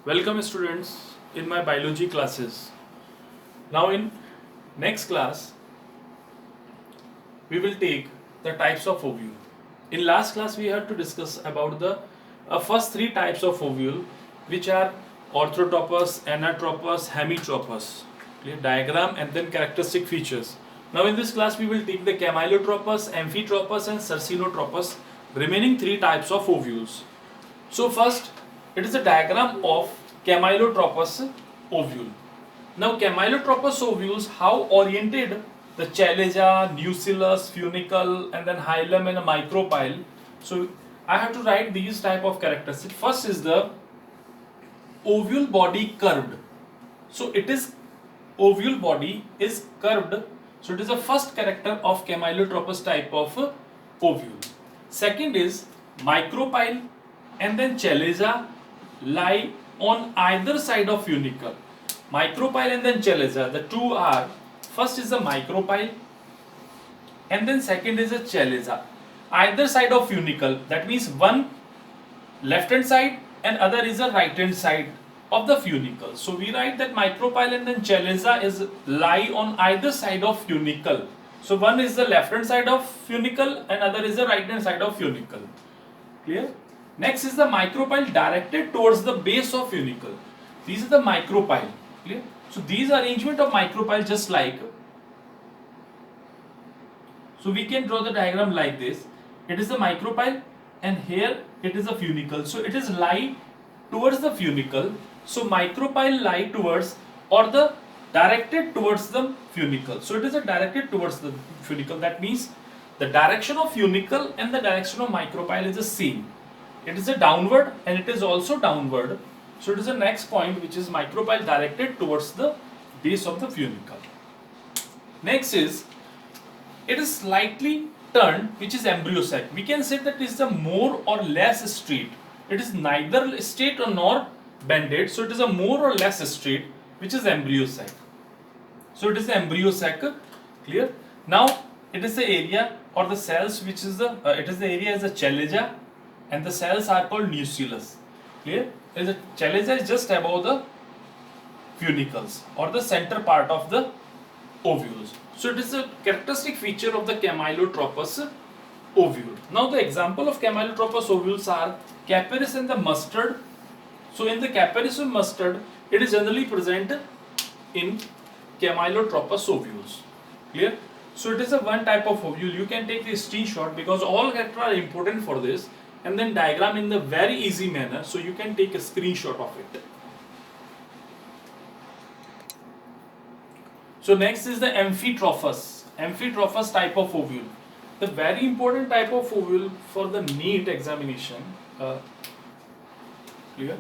Welcome students in my biology classes. Now in next class we will take the types of ovule. In last class we had to discuss about the first three types of ovule which are orthotropous, anatropous, hemitropous. Clear diagram and then characteristic features. Now in this class we will take the camylotropous, amphitropous and cercinotropous remaining three types of ovules. So first, it is a diagram of camylotropous ovule. Now camylotropous ovules, how oriented the chalaza, nucellus, funicle and then hilum and a micropyle. So I have to write these type of characteristics. First is the ovule body curved. So it is ovule body is curved. So it is the first character of camylotropous type of ovule. Second is micropyle and then chalaza lie on either side of funicle. Micropyle and then chalaza, the two are, first is the micropyle and then second is a chalaza. Either side of funicle, that means one left hand side and other is a right hand side of the funicle. So we write that micropyle and then chalaza is lie on either side of funicle. So one is the left hand side of funicle and other is the right hand side of funicle. Clear? Next is the micropyle directed towards the base of funicle. These are the micropyle. Clear? So these arrangement of micropyle just like. So we can draw the diagram like this. It is the micropyle and here it is a funicle. So it is lie towards the funicle. So micropyle lie towards or the directed towards the funicle. So it is a directed towards the funicle. That means the direction of funicle and the direction of micropyle is the same. It is a downward and it is also downward. So it is the next point which is micropyle directed towards the base of the funicle. Next is it is slightly turned which is embryo sac. We can say that it is a more or less straight. It is neither straight nor bended. So it is a more or less straight which is embryo sac. So it is the embryo sac. Clear? Now it is the area or the cells which is the it is the area is the chalaza and the cells are called nucellus. Clear? The chalaza is just above the funicles or the center part of the ovules. So it is a characteristic feature of the camylotropous ovule. Now the example of camylotropous ovules are caparis and the mustard. So in the caparis and mustard, it is generally present in camylotropous ovules. Clear? So it is a one type of ovule. You can take the screenshot because all characters are important for this and then diagram in the very easy manner. So you can take a screenshot of it. So next is the amphitropous type of ovule. The very important type of ovule for the NEET examination. Clear?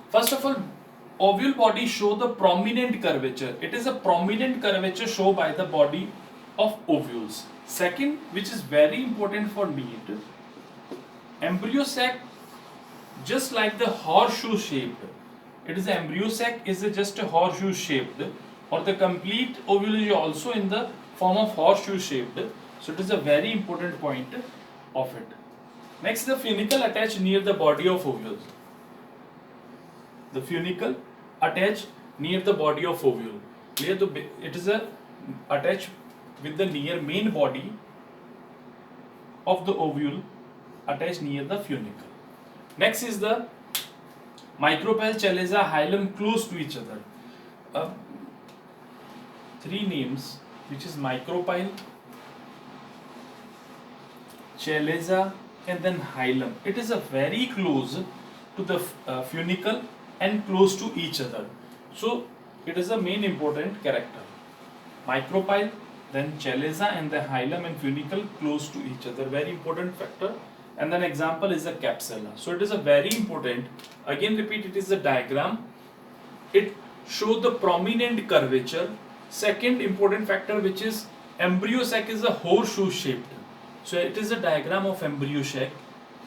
First of all, ovule body show the prominent curvature. It is a prominent curvature shown by the body of ovules. Second, which is very important for NEET, embryo sac just like the horseshoe shaped. It is embryo sac is just a horseshoe shaped or the complete ovule is also in the form of horseshoe shaped. So it is a very important point of it. Next, the funicle attached near the body of ovules. The funicle attached near the body of ovule. Clear? It is a attached with the near main body of the ovule attached near the funicle. Next is the micropyle, chalaza, hilum close to each other. Three names which is micropyle, chalaza and then hilum. It is a very close to the funicle and close to each other. So it is a main important character. Micropyle, then chalaza and the hilum and funicle close to each other. Very important factor. And then example is the capsula. So it is a very important. Again repeat, it is a diagram. It shows the prominent curvature. Second important factor which is embryo sac is a horseshoe shaped. So it is a diagram of embryo sac.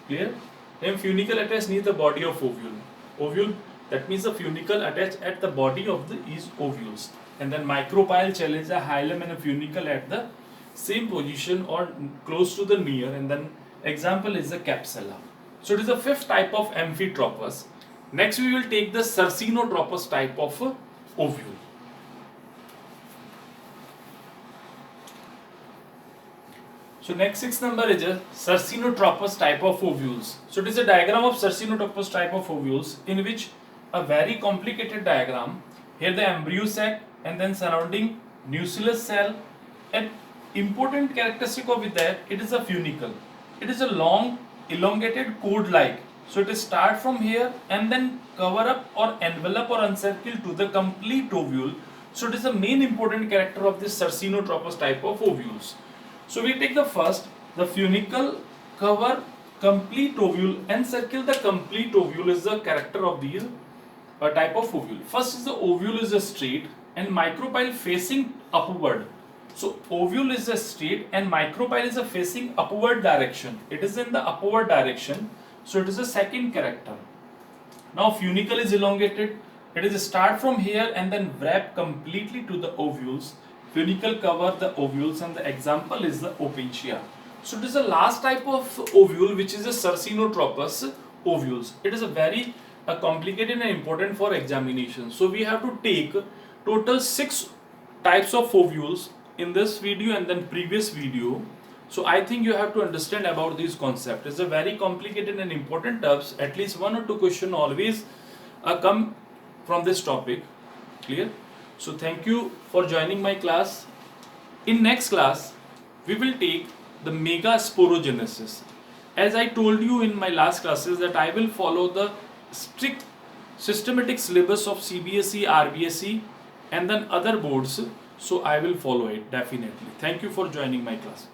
Clear? Then funicle attached near the body of ovule. Ovule, that means the funicle attached at the body of these ovules. And then micropyle, chalaza, hilum and a funicle at the same position or close to the near and then Example is the Capsella. So it is the fifth type of Amphitropus. Next we will take the Cercinotropus type of ovule. So next sixth number is a Cercinotropus type of ovules. So it is a diagram of Cercinotropus type of ovules in which a very complicated diagram. Here the embryo sac and then surrounding nucleus cell. An important characteristic of that, it is a funicle. It is a long elongated cord-like. So it is start from here and then cover up or envelop or encircle to the complete ovule. So it is the main important character of this Cercinotropus type of ovules. So we take the first, the funicle cover complete ovule, encircle the complete ovule is the character of these type of ovule. First is the ovule is a straight and micropyle facing upward. So ovule is a straight and micropyle is a facing upward direction. It is in the upward direction. So it is a second character. Now funicle is elongated. It is start from here and then wrap completely to the ovules. Funicle cover the ovules and the example is the Opuntia. So it is the last type of ovule which is a Cercinotropus ovules. It is a very complicated and important for examination. So we have to take total 6 types of ovules in this video and then previous video. So I think you have to understand about these concepts. It's a very complicated and important terms. At least 1 or 2 questions always come from this topic. Clear? So thank you for joining my class. In next class, we will take the megasporogenesis. As I told you in my last classes that I will follow the strict systematic syllabus of CBSE, RBSE and then other boards. So I will follow it definitely. Thank you for joining my class.